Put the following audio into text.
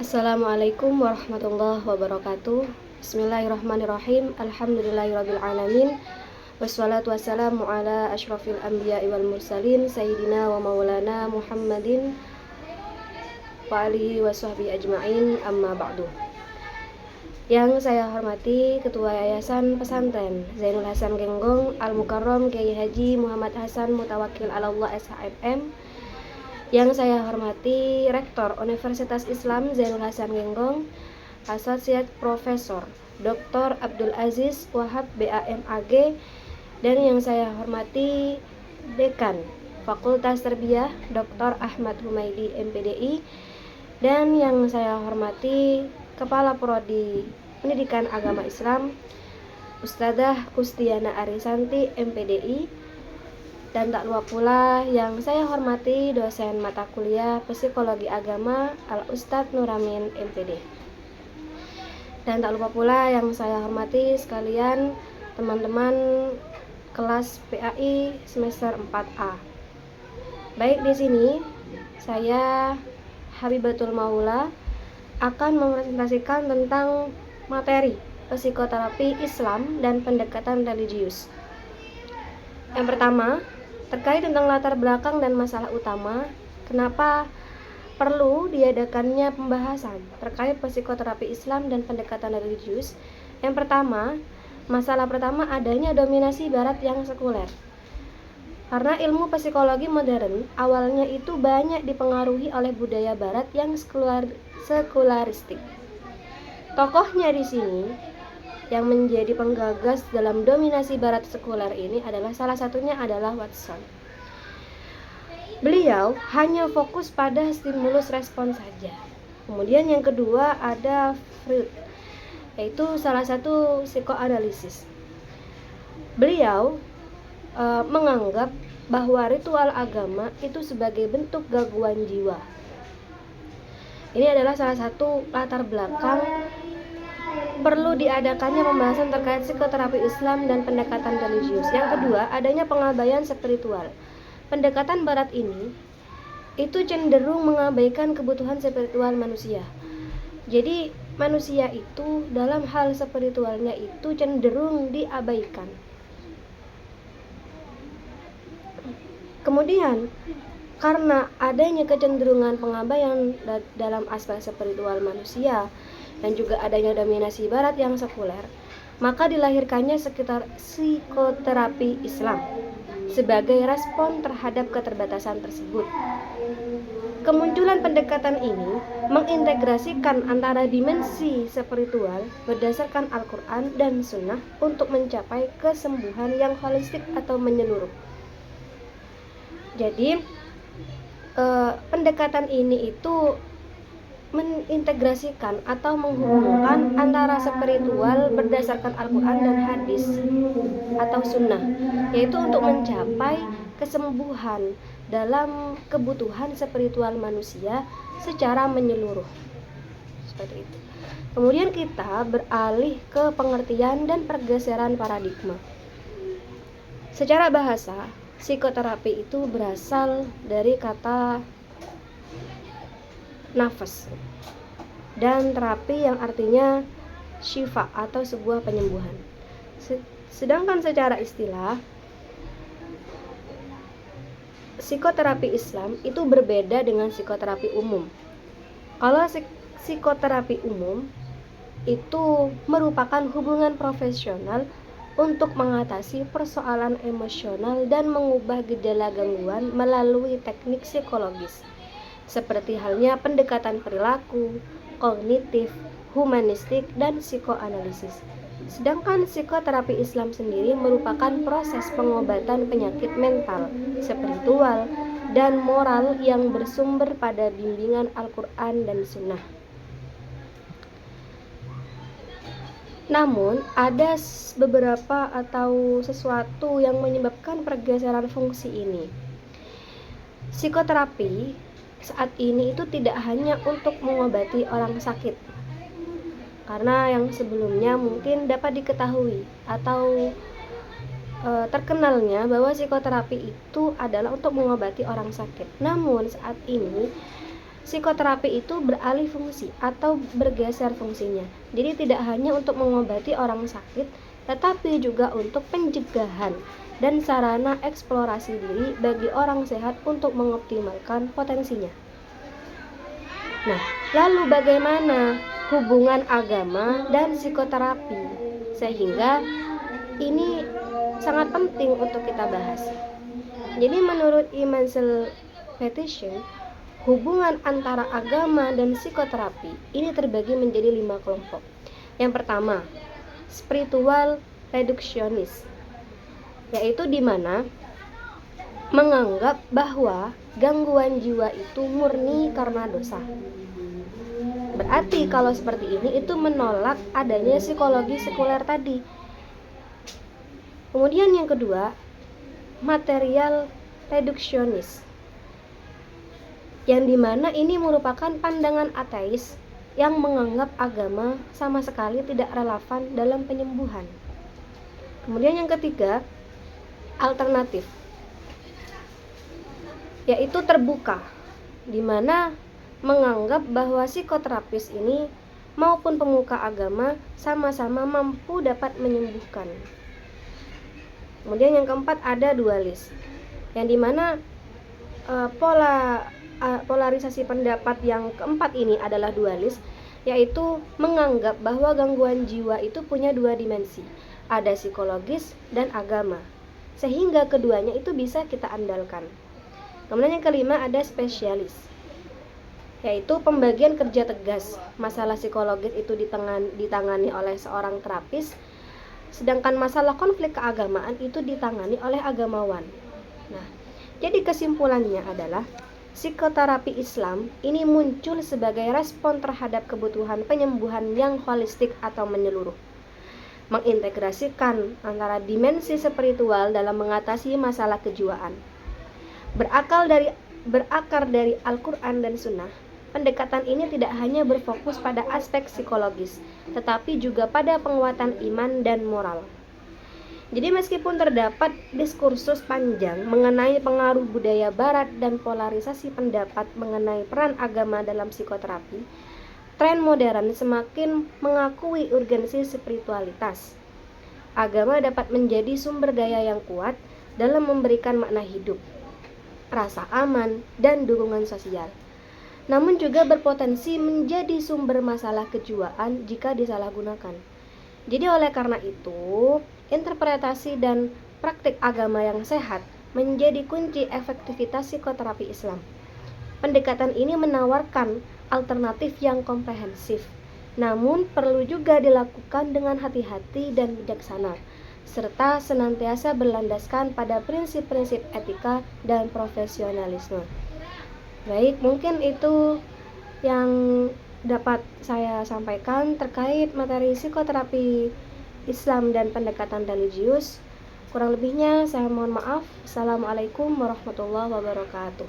Assalamualaikum warahmatullahi wabarakatuh. Bismillahirrahmanirrahim. Alhamdulillahirabbil alamin. Wassalatu wassalamu ala asyrafil anbiya'i wal mursalin sayyidina wa maulana Muhammadin wa alihi washabbihi ajmain, amma ba'du. Yang saya hormati Ketua Yayasan Pesantren Zainul Hasan Genggong Al-Mukarram Kiai Haji Muhammad Hasan Mutawakil Alallah SHMM. Yang saya hormati Rektor Universitas Islam Zainul Hasan Genggong, Associate Profesor Dr. Abdul Aziz Wahab BAMAG, dan yang saya hormati Dekan Fakultas Tarbiyah Dr. Ahmad Humaidi MPDI, dan yang saya hormati Kepala Prodi Pendidikan Agama Islam Ustadzah Kustiana Arisanti MPDI, dan tak lupa pula yang saya hormati dosen mata kuliah Psikologi Agama Al-Ustadz Nuramin MPD. Dan tak lupa pula yang saya hormati sekalian teman-teman kelas PAI semester 4A. Baik, di sini saya Habibatul Maula akan mempresentasikan tentang materi psikoterapi Islam dan pendekatan religius. Yang pertama, terkait tentang latar belakang dan masalah utama, kenapa perlu diadakannya pembahasan terkait psikoterapi Islam dan pendekatan religius. Yang pertama, masalah pertama adanya dominasi Barat yang sekuler. Karena ilmu psikologi modern awalnya itu banyak dipengaruhi oleh budaya Barat yang sekularistik. Tokohnya di sini yang menjadi penggagas dalam dominasi Barat sekuler ini adalah salah satunya adalah Watson. Beliau hanya fokus pada stimulus respon saja. Kemudian yang kedua ada Freud, yaitu salah satu psikoanalisis. Beliau menganggap bahwa ritual agama itu sebagai bentuk gangguan jiwa. Ini adalah salah satu latar belakang perlu diadakannya pembahasan terkait psikoterapi Islam dan pendekatan religius. Yang kedua, adanya pengabaian spiritual. Pendekatan Barat ini itu cenderung mengabaikan kebutuhan spiritual manusia. Jadi manusia itu dalam hal spiritualnya itu cenderung diabaikan. Kemudian karena adanya kecenderungan pengabaian dalam aspek spiritual manusia dan juga adanya dominasi Barat yang sekuler, maka dilahirkannya sekitar psikoterapi Islam sebagai respon terhadap keterbatasan tersebut. Kemunculan pendekatan ini mengintegrasikan antara dimensi spiritual berdasarkan Al-Quran dan Sunnah untuk mencapai kesembuhan yang holistik atau menyeluruh. Jadi pendekatan ini itu mengintegrasikan atau menghubungkan antara spiritual berdasarkan Al-Quran dan hadis atau sunnah, yaitu untuk mencapai kesembuhan dalam kebutuhan spiritual manusia secara menyeluruh. Seperti itu. Kemudian kita beralih ke pengertian dan pergeseran paradigma. Secara bahasa, psikoterapi itu berasal dari kata nafas dan terapi yang artinya syifa atau sebuah penyembuhan. Sedangkan secara istilah, psikoterapi Islam itu berbeda dengan psikoterapi umum. Kalau psikoterapi umum itu merupakan hubungan profesional untuk mengatasi persoalan emosional dan mengubah gejala gangguan melalui teknik psikologis, seperti halnya pendekatan perilaku, kognitif, humanistik, dan psikoanalisis. Sedangkan psikoterapi Islam sendiri merupakan proses pengobatan penyakit mental, spiritual, dan moral yang bersumber pada bimbingan Al-Quran dan Sunnah. Namun, ada beberapa atau sesuatu yang menyebabkan pergeseran fungsi ini. Psikoterapi saat ini itu tidak hanya untuk mengobati orang sakit, karena yang sebelumnya mungkin dapat diketahui atau terkenalnya bahwa psikoterapi itu adalah untuk mengobati orang sakit. Namun saat ini psikoterapi itu beralih fungsi atau bergeser fungsinya. Jadi tidak hanya untuk mengobati orang sakit, tetapi juga untuk pencegahan dan sarana eksplorasi diri bagi orang sehat untuk mengoptimalkan potensinya. Nah, lalu bagaimana hubungan agama dan psikoterapi? Sehingga ini sangat penting untuk kita bahas. Jadi menurut Emancel Petition, hubungan antara agama dan psikoterapi ini terbagi menjadi 5 kelompok. Yang pertama, spiritual reductionist, yaitu di mana menganggap bahwa gangguan jiwa itu murni karena dosa. Berarti kalau seperti ini itu menolak adanya psikologi sekuler tadi. Kemudian yang kedua, material reductionist, yang dimana ini merupakan pandangan ateis yang menganggap agama sama sekali tidak relevan dalam penyembuhan. Kemudian yang ketiga, alternatif, yaitu terbuka, di mana menganggap bahwa psikoterapis ini maupun pemuka agama sama-sama mampu dapat menyembuhkan. Kemudian yang keempat ada dualis, yang dimana polarisasi pendapat yang keempat ini adalah dualis, yaitu menganggap bahwa gangguan jiwa itu punya 2 dimensi, ada psikologis dan agama, sehingga keduanya itu bisa kita andalkan. Kemudian yang kelima ada spesialis, yaitu pembagian kerja tegas. Masalah psikologis itu ditangani oleh seorang terapis, sedangkan masalah konflik keagamaan itu ditangani oleh agamawan. Nah, jadi kesimpulannya adalah psikoterapi Islam ini muncul sebagai respon terhadap kebutuhan penyembuhan yang holistik atau menyeluruh, mengintegrasikan antara dimensi spiritual dalam mengatasi masalah kejiwaan. Berakar dari Al-Quran dan Sunnah, pendekatan ini tidak hanya berfokus pada aspek psikologis, tetapi juga pada penguatan iman dan moral. Jadi meskipun terdapat diskursus panjang mengenai pengaruh budaya barat dan polarisasi pendapat mengenai peran agama dalam psikoterapi, tren modern semakin mengakui urgensi spiritualitas. Agama dapat menjadi sumber daya yang kuat dalam memberikan makna hidup, rasa aman, dan dukungan sosial, namun juga berpotensi menjadi sumber masalah kejiwaan jika disalahgunakan. Jadi oleh karena itu, interpretasi dan praktik agama yang sehat menjadi kunci efektivitas psikoterapi Islam. Pendekatan ini menawarkan alternatif yang komprehensif, namun perlu juga dilakukan dengan hati-hati dan bijaksana, serta senantiasa berlandaskan pada prinsip-prinsip etika dan profesionalisme. Baik, mungkin itu yang dapat saya sampaikan terkait materi psikoterapi Islam dan pendekatan religius. Kurang lebihnya saya mohon maaf. Assalamualaikum warahmatullahi wabarakatuh.